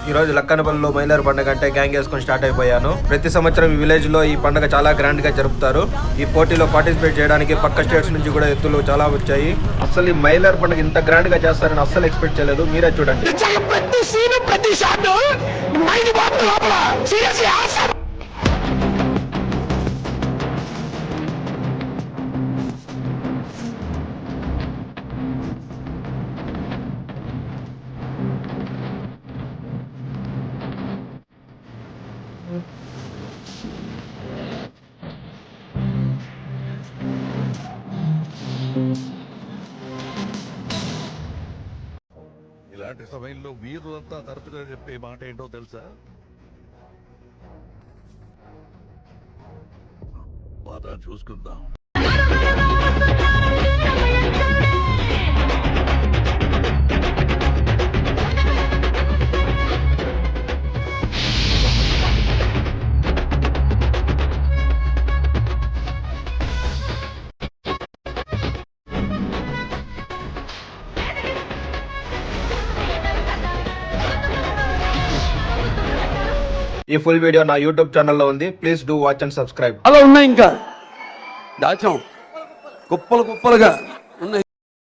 ఈ రోజు లక్కనపల్లిలో మైలారు పండుగ అంటే గ్యాంగ్ వేసుకొని స్టార్ట్ అయిపోయాను. ప్రతి సంవత్సరం ఈ విలేజ్ లో ఈ పండుగ చాలా గ్రాండ్ గా జరుపుతారు. ఈ పోటీలో పార్టిసిపేట్ చేయడానికి పక్క స్టేట్స్ నుంచి కూడా ఎత్తులు చాలా వచ్చాయి. అసలు ఈ మైలారు పండుగ ఇంత గ్రాండ్ గా చేస్తారని అస్సలు ఎక్స్పెక్ట్ చేయలేదు. మీరే చూడండి. ఇలాంటి సమయంలో వీరులంతా తరచుగా చెప్పే మాట ఏంటో తెలుసా? పద చూసుకుందాం. ఈ ఫుల్ వీడియో నా యూట్యూబ్ ఛానల్లో ఉంది. Please do watch and subscribe. అలా ఉన్నాయి ఇంకా దాచాం కుప్పలు కుప్పలుగా ఉన్నాయి.